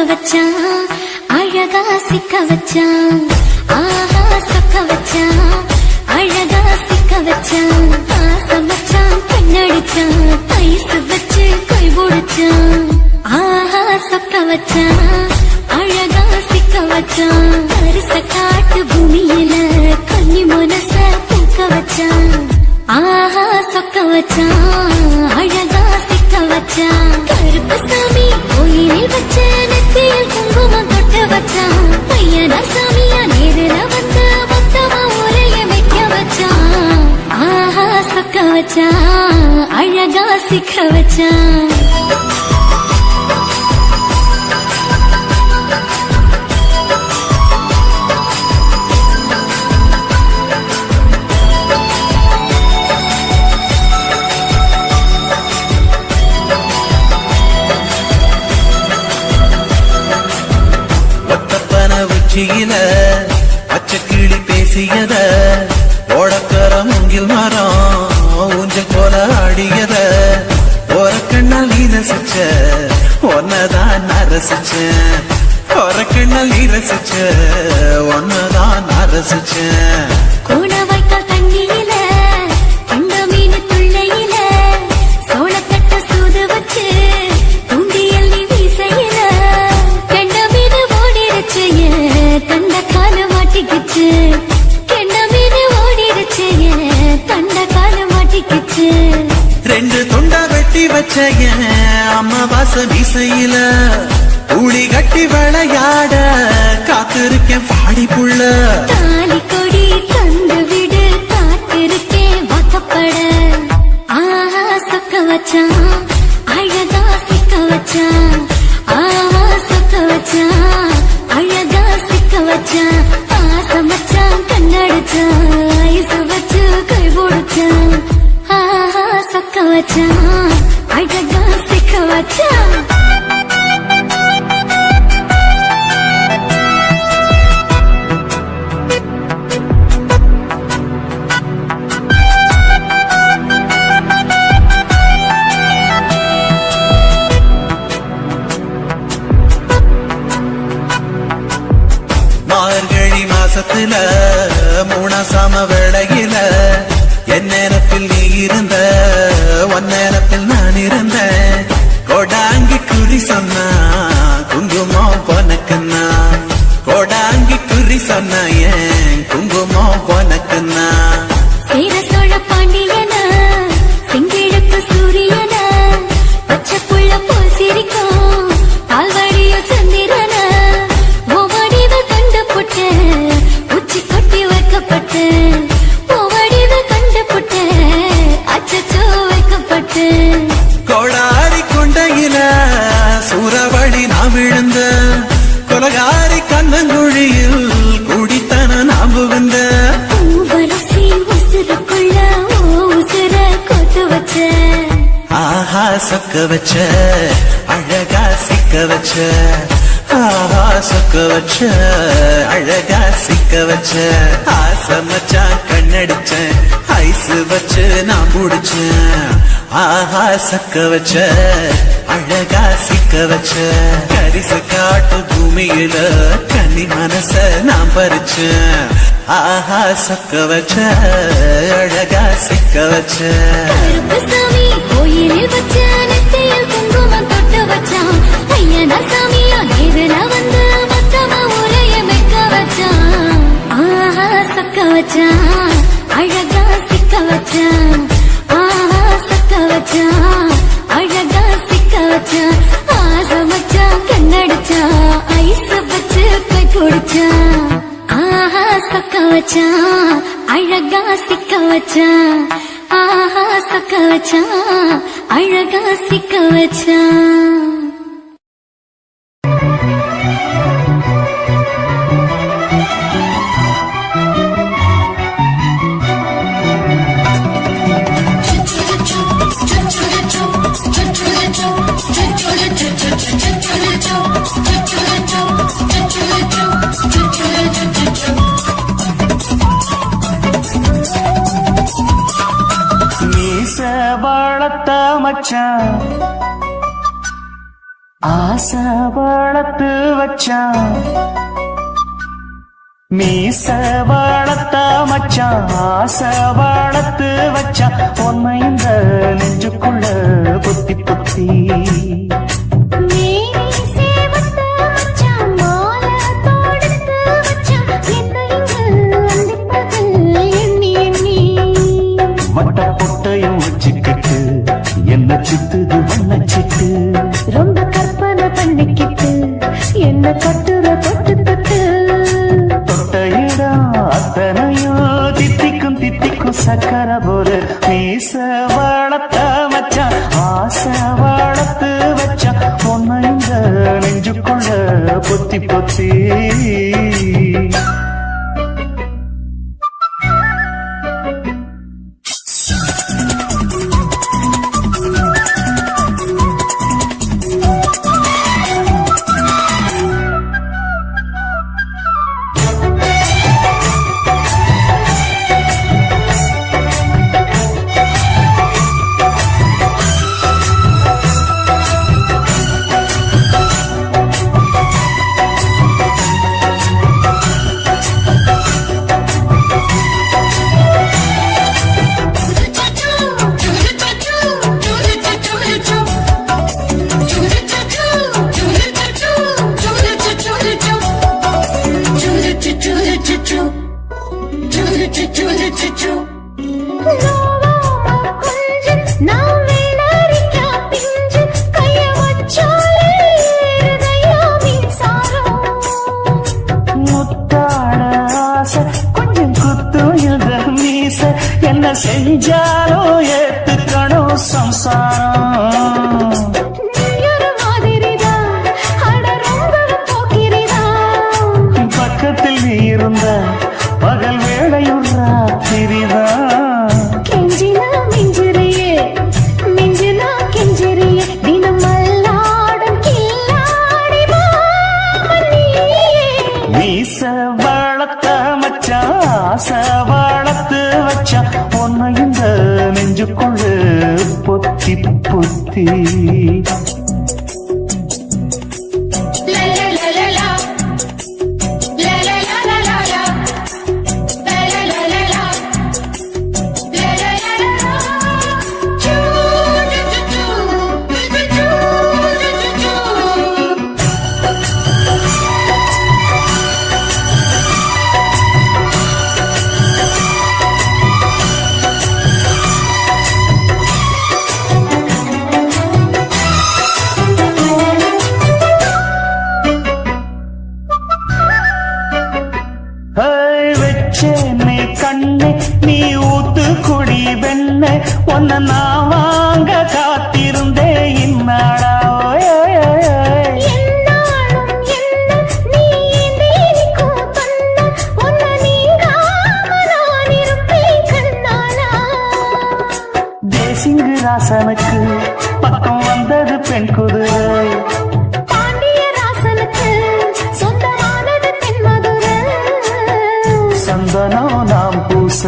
வச்சான் அழகா சிக்க வச்சான் ஆஹா சொக்க வச்சான் அழகா சிக்க வச்சான் ஆசமச்சான் கண்ணடிச்சான் ஐஸ் வச்சு கை போடுச்சான் ஆஹா சொக்க வச்சான் அழகா சிக்க வச்சான் அரிச காட்டு பூமியில கன்னி மனச பூக்க வச்சான் ஆஹா சொக்க வச்சான் அழகா சிக்க வச்சான் கருப்பு சாமி கோயிலில் வச்ச நெத்தியில் குங்குமம் தொட்டு வச்சான் பையனா சாமியா நேரில வந்து மொத்தமா உரைய வைக்க வச்சான் ஆஹா சொக்க வச்சான் அழகா சிக்க வச்சான் பச்சை கிளி பேசியத ஓடக்கர மூங்கில் மரம் ஊஞ்சல் போல ஆடியத ஒரு கண்ணால் நீ ரசிச்ச ஒன்னதான் நான் ரசிச்சேன் ஒரு கண்ணால் நீ ரசிச்ச ஒன்னதான் நான் ரசிச்சேன் கூட வைக்க தண்ணியில கண்ட மீன் துள்ளையில சோளத்தட்ட சூது வச்சு தூண்டியல் நீ வீசையில கண்ட மீன் ஓடிருச்சு தண்ட கால மாட்டிக்கிச்சு கெண்ட மீன் ஓடிருச்சு தண்ட கால மாட்டிக்கிச்சு ரெண்டு தொண்டா வெட்டி வச்ச அம்மா வாச வீசையில ஊழி கட்டி விளையாட காத்திருக்கேன் பாடி புள்ள தாலி கொடி தந்து விடு காத்திருக்கேன் வாக்கப்பட ஆஹா சொக்க வச்சான் அழகா சிக்க வச்சான் ஆஹா சொக்க வச்சான் அழகா சிக்க வச்சான் ஆசமச்சான் கண்ணடிச்சான் ஐஸ் வச்சு கை போடுச்சான் ஆஹா சொக்க வச்சான் அழகா சிக்க வச்சான் மார்கழி மாசத்துல மூணாசாம வேளையில என் நேரத்தில் நீ இருந்த ஒன் நேரத்தில் நான் இருந்தேன் கோடாங்கி குறி சொன்னா குங்குமம் போனக்குன்னா கோடாங்கி குறி சொன்ன ஏன் குங்குமம் போனக்குன்னா சேர சோழ பாண்டியன செங்கிழக்கு சூரியன பச்சை புள்ள போல் சிரிக்கும் பால்வடிய சந்திரன ஓவடிவ கண்டு புட்ட உச்சி கொட்டி வைக்கப்பட்டு ஓவடிவ கண்டு புட்ட அச்சச்சோ வைக்கப்பட்டு கோடாரி கொண்டையில சூறவழி நான் விழுந்த கொலகாரி கண்ணங்குழியில் குடித்தன நான் புகுந்த பூவரசி உசுருக்குள்ள உசுர கொத்து வச்ச ஆஹா சொக்க வச்ச அழகா சிக்க வச்ச ஆஹா சொக்க வச்ச அழகா சிக்க வச்ச ஆசமச்சான் கண்ணடிச்சேன் ஐஸ் வச்சு நான் புடிச்சேன் ஆஹா சக்க வச்ச அழகா சிக்க வச்ச கரிச காட்டு பூமியில கன்னி மனச நான் பறிச்சேன் ஆஹா சக்க வச்ச அழகா சிக்க வச்ச கருப்பு சாமி கோயிலில் வச்ச நெத்தியில் குங்குமம் தொட்டு வச்சான் ஐயனா சாமியா நேரில வந்து மொத்தமா உரைய வைக்க வச்சான் ஆஹா சக்க வச்சான் அழகா சிக்க வச்சான் ஆஹா சக்க வச்சான் அழகா சிக்க வச்சான் ஆசமச்சான் கண்ணடிச்சான் ஐஸ் வச்சு கை பிடிச்சான் ஆஹா சொக்க வச்சான் அழகா சிக்க வச்சான் ஆஹா சொக்க வச்சான் அழகா சிக்க வச்சான் மீச வளர்த்த மச்சான் ஆசை வளர்த்து வச்சான் மீச வளர்த்த மச்சான் ஆசை வளர்த்து வச்சான் உன்னை இந்த நெஞ்சுக்குள்ள பொத்தி பொத்தி வட்ட பொட்டையும் வச்சுக்கிட்டு என்ன சித்துது வண்ண சிட்டு ரொம்ப கற்பனை பண்ணிக்கிட்டு என்ன கட்டுற தொட்டு தொட்டு தொட்ட இடம் அத்தனையும் தித்திக்கும் தித்திக்கும் சக்கர போல மீச வளர்த்த மச்சான் ஆசை வளர்த்து வச்சான் உன்னை இந்த நெஞ்சுக்குள்ள பொத்தி பொத்தி என்ன செஞ்சாலோ ஏத்துக்கணும் சம்சாரம் பக்கத்தில் நீ இருந்த பகல் வேளையும் ராத்திரிதான் கெஞ்சினா மிஞ்சிறியே மிஞ்சினா கெஞ்சிறியே தினம் மல்லாடும் கில்லாடி மீச வளர்த்த மச்சான் ஆசை வளர்த்து வச்சான் உன்னை இந்த நெஞ்சுக்குள்ள பொத்தி பொத்தி வச்சேனே கண்ணே நீ ஊத்து குடி வெண்ண உன்னை நான் வாங்க காத்திருந்தே இன்னாடா தேசிங்கு ராசனுக்கு பக்கம் வந்தது பெண் குதிரை சந்தனம் நாம் பூச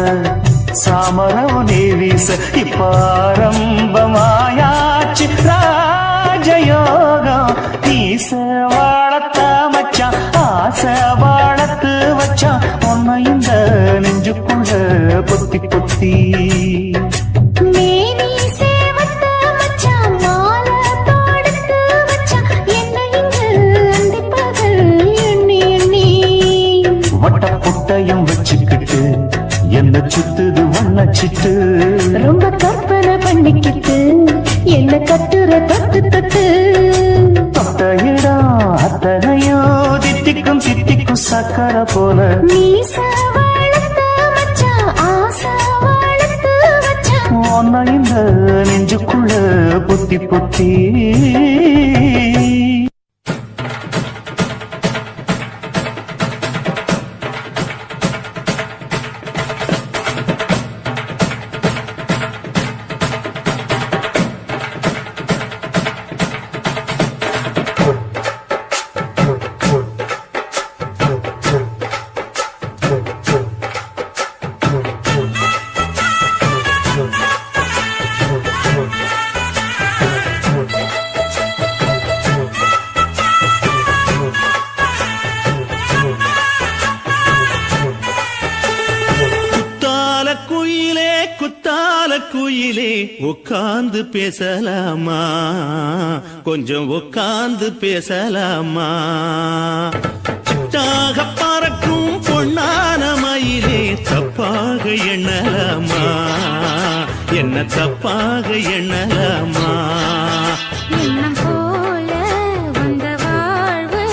சாமரம் நீ வீச இப்ப ஆரம்பமாயாச்சு ராஜயோகம் ஈச வாழத்த மச்சான் ஆசை வாழத்து வச்சான் உன்னை இந்த நெஞ்சுக்குள்ள பொத்தி பொத்தி வட்ட புட்டையும் வச்சுக்கிட்டு என்ன சுத்துது வண்ண சிட்டு ரொம்ப கற்பனை பண்ணிக்கிட்டு என்ன கட்டுற தொட்டு தொட்டு தொட்ட இடம் அத்தனையோ தித்திக்கும் தித்திக்கும் சக்கர போல மீச வளர்த்த மச்சான் ஆசை வளர்த்து வச்சான் உன்னை இந்த நெஞ்சுக்குள்ள பொத்தி பொத்தி குயிலே உட்கார்ந்து பேசலாமா கொஞ்சம் உட்கார்ந்து பேசலாமா சிட்டாக பறக்கும் பொன்னான மயிலே தப்பாக எண்ணலாமா என்ன தப்பாக எண்ணலாமா எண்ணம் போல வந்த வாழ்வு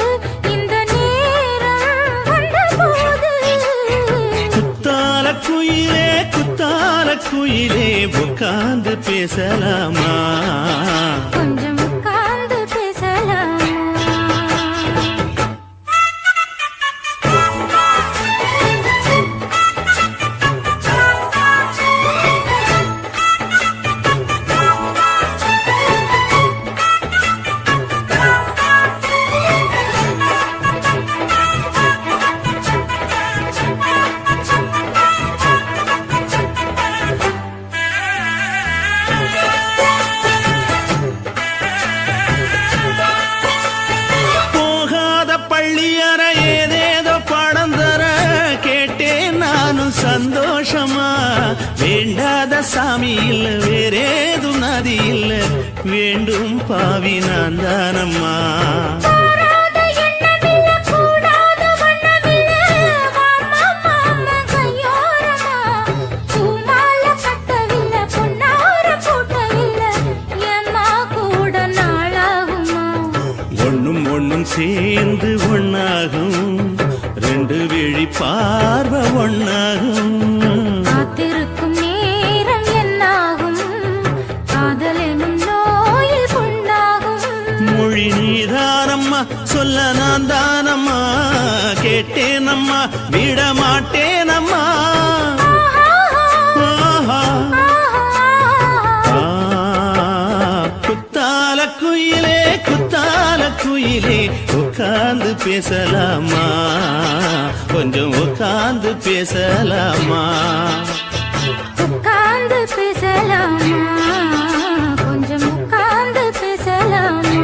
இந்த நேரம் வந்தபோது குத்தால குயிலே உட்கார்ந்து பேசலாமா கொஞ்சம் உட்கார்ந்து பேசலாமா போகாத பள்ளியற ஏதேதோ பாடம் தர கேட்டேன் நானும் சந்தோஷமா வேண்டாத சாமி இல்ல வேறேது நதி இல்ல வேண்டும் பாவி நான் தானம்மா கூடாத எண்ணமில்ல கூடாத வண்ணமில்ல மாமா மாமா கையோரமா பூமால கட்டவில்லை பொன்னார போட்டவில்லை எம்மா கூட நாளாகுமா ஒண்ணும் சேர்ந்து ஒண்ணாகும் ரெண்டு விழி பார்வை ஒண்ணாகும் காத்திருக்கும் நேரம் என்னாகும் காதல் எனும் நோயில் புண்ணாகும் மொழி நீதானம்மா சொல்ல நான் தானம்மா கேட்டேனம்மா விட மாட்டேனம்மா ஆஹா. குத்தால குயிலே உட்கார்ந்து பேசலாமா கொஞ்சம் உட்கார்ந்து பேசலாமா உட்கார்ந்து பேசலாமா கொஞ்சம் உட்கார்ந்து பேசலாமா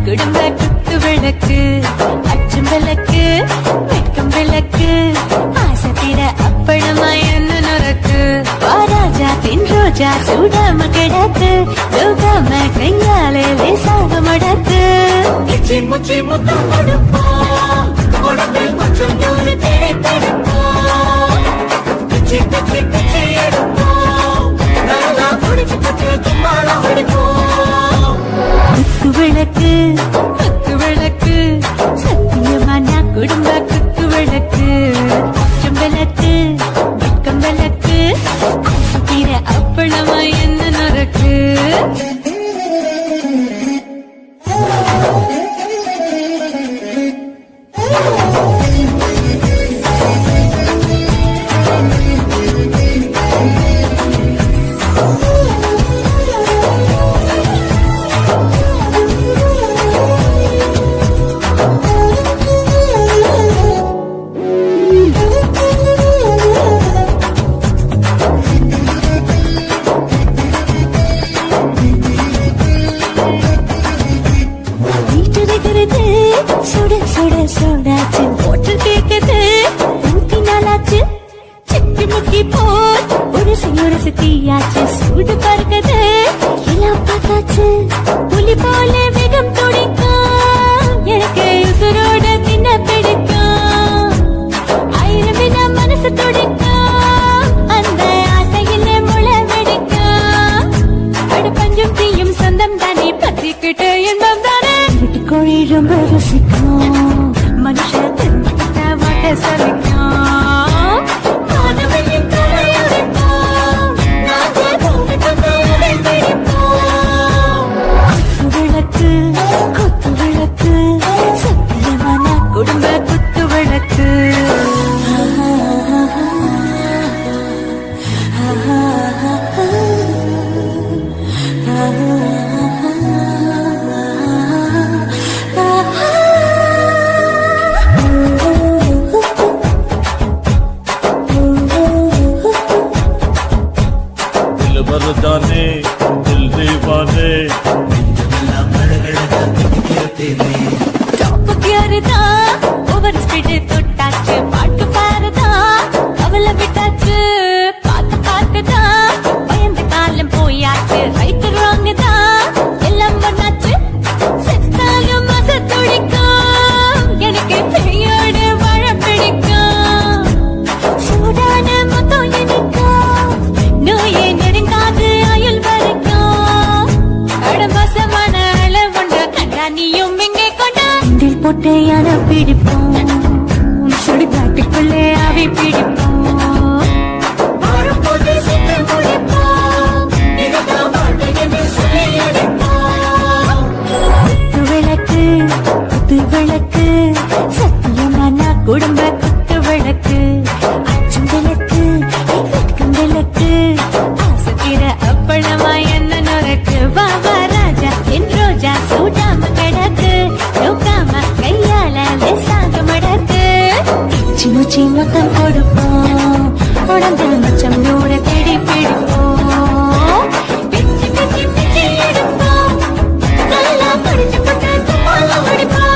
குடும்ப குத்து விளக்கு அச்சும் விளக்கு வெட்கம் விளக்கு ஆசத்திர அப்பளமா என்ன நொறக்கு ராஜா தின் ரோஜா சூடாம கிடக்கு லோகாம கையாலே லேசாக மடக்கு இச்சி முச்சி முத்தம் கொடுப்போம் உடம்பில் கொஞ்சம் நூறு தேய்த்தெடுப்போம் பிச்சி பிச்சி பிச்சி எடுப்போம் நல்லா குடிச்சு குத்து தும்பாலம் அடிப்போம் குத்து விளக்கு சத்தியமான குடும்ப குத்து விளக்கு அச்சும் விளக்கு வெட்கம் விளக்கு ஆசத்திர அப்பளமா என்ன நொறக்கு சுட சுட சோடாச்சு போட்டு கேக்குது ஊத்தி நாளாச்சு சிக்கி முக்கி போல் ஒரு தீயாச்சு சூடு பறக்குது எல்லாம் பார்த்தாச்சு புலி போல வேகம் துடிக்கும் எனக்கு உசுரோட தின்ன பிடிக்கும் ஆயிரம் வித மனசு துடிக்கும் அந்த ஆசையில முளை வெடிக்கும் அடுப்பஞ்சும் தீயும் சொந்தம் தானே பத்திக்கிட்டு இன்பம் தானே கோழி ரொம்ப ரசிக்கும் மனுஷ தெரிஞ்சுக்கிட்ட வாட்ட சலிக்கும் மாணவனின் தலையுடைப்போம் நாங்கள் பூமிக்கு தலையை பிடிப்போம் குத்து விளக்கு சத்தியமான குடும்ப குத்து விளக்கு जाने दिल दीवाने ओवर स्पीड தொட்டாச்சு பாட்டு பாருதான் அவளை விட்டாச்சு பார்த்து பார்த்துதான் பயந்து காலம் போயாச்சு ரைட்டு ராங்கு தான் எல்லாம் பண்ணாச்சு செத்தாலும் மச துடிக்கும் எனக்கு பெரியோட வாழ பிடிக்கும் சூடான மொத்தம் எனக்கும் நோயே நெருங்காது அயல் வரைக்கும் கடமசமான அளவுண்ட கண்டா நீயும் இங்கே கொண்டா போட்டு யார பிடிப்போம் சுடுகாட்டுக்குள்ளே அவை பிடிப்போம் குத்து விளக்கு சத்தியமான குடும்ப குத்து விளக்கு அச்சும் விளக்கு வெட்கம் விளக்கு ஆசத்திர அப்பளமா என்ன நொறக்கு வா வா ராஜா என் ரோஜா சூடாம கிடக்கு லோகாம கையால லேசாக மடக்கு இச்சி முச்சி மொத்தம் கொடுப்போம் உடம்பில் மச்சம் நூறு தேடி பிடிப்போம் பிச்சி பிச்சி பிச்சி எடுப்போம் நல்லா படிச்சு போட்டு தும்பாலம் அடிப்போம்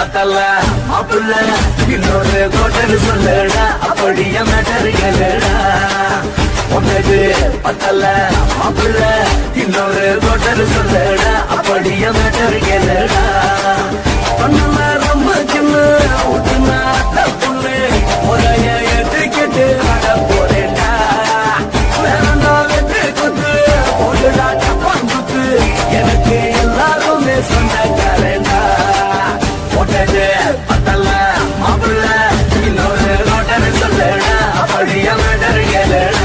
பத்தல மாப்பிள்ள இன்னொரு கோட்டர் சொல்லடா அப்படியே மேட்டர் கேளுடா உனக்கு பத்தல மாப்பிள்ள இன்னொரு கோட்டர் சொல்லடா அப்படியே மேட்டர் கேளுடா பண்ணல ரொம்ப சின்ன ஊட்டுனா புள்ளு முறைய ஏற்றுக்கிட்டு அட போறேன்டா வேறண்டா வெட்டு குத்து போடுடா சப்பான் குத்து எனக்கு எல்லாருமே சொந்தக்காரண்டா போட்டது பத்தல மாப்பிள்ள இன்னொரு கோட்டர் சொல்லடா அப்படியே மேட்டர் கேளுடா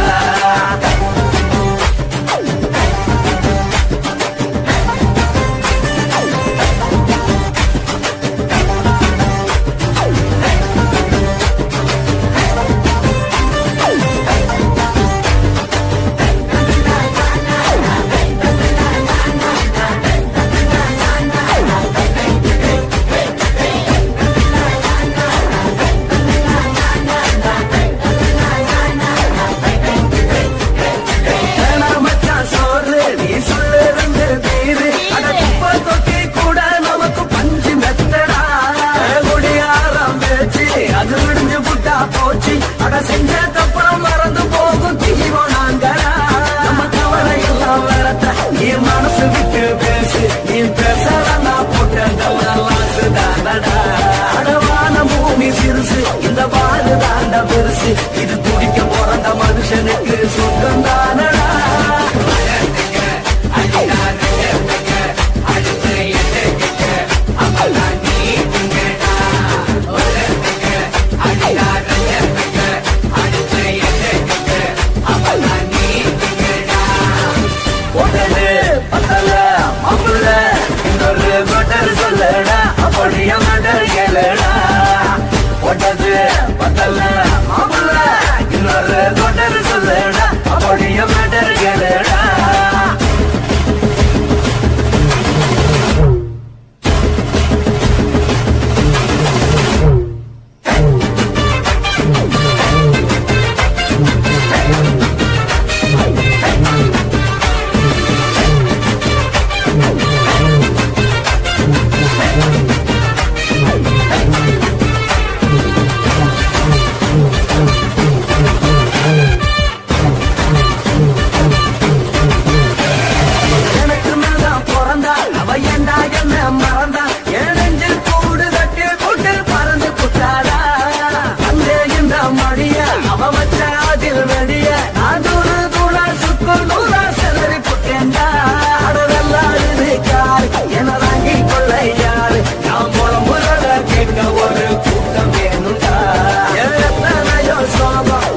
செஞ்ச தப்புறம் மறந்து போகும் தீவம் நாங்களா நம்ம கவலை எல்லாம் வரத்த நீ மனசு விட்டு பேசு நீ பேசலன்னா போட்டதெல்லாம் தாண்டடா அடவான பூமி சிறுசு இந்த பாடு தாண்ட பெருசு இது துடிக்க பிறந்த மனுஷனுக்கு சுத்தம் தானடா சொல்லடா அப்படியே மேட்டர் கேளுடா போட்டது பத்தல மாப்பிள்ள இன்னொரு கோட்டர் சொல்லடா அப்படியே மேட்டர் கேளுடா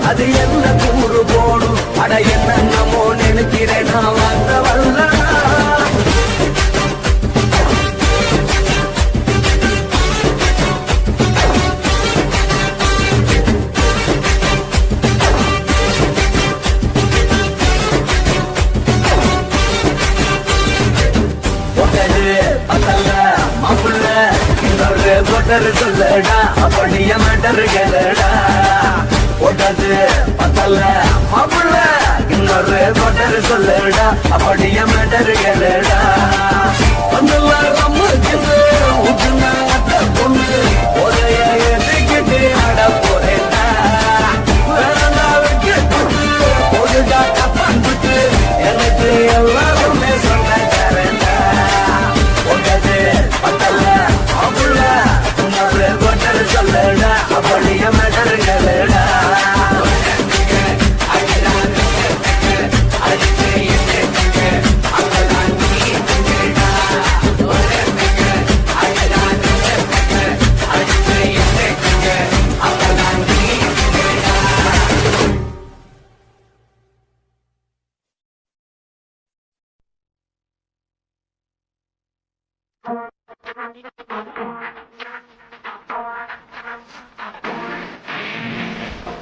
அது என்ன கூறு போடும் அட என்னமோ நினைக்கிறேன் நான் வந்த வல்லடா மாப்பிள்ள இன்னொரு கோட்டர் சொல்லடா அப்படியே மேட்டர் கேளுடா போட்டது பத்தல மாப்பிள்ள இன்னொரு கோட்டர் சொல்லடா அப்படியே மேட்டர் கேளுடா வந்துள்ள நம்ம ஊற்றுனா பொண்ணு ஒரைய ஏற்றிக்கிட்டு அட போறேன்டா வேறண்டா வெட்டு குத்து போடுடா தப்பான் குத்து எனக்கு எல்லாருமே சொந்தக்காரண்டா போட்டது பத்தல மாப்பிள்ள இன்னொரு கோட்டர் சொல்லடா அப்படியே மேட்டர் கேளுடா Thank you.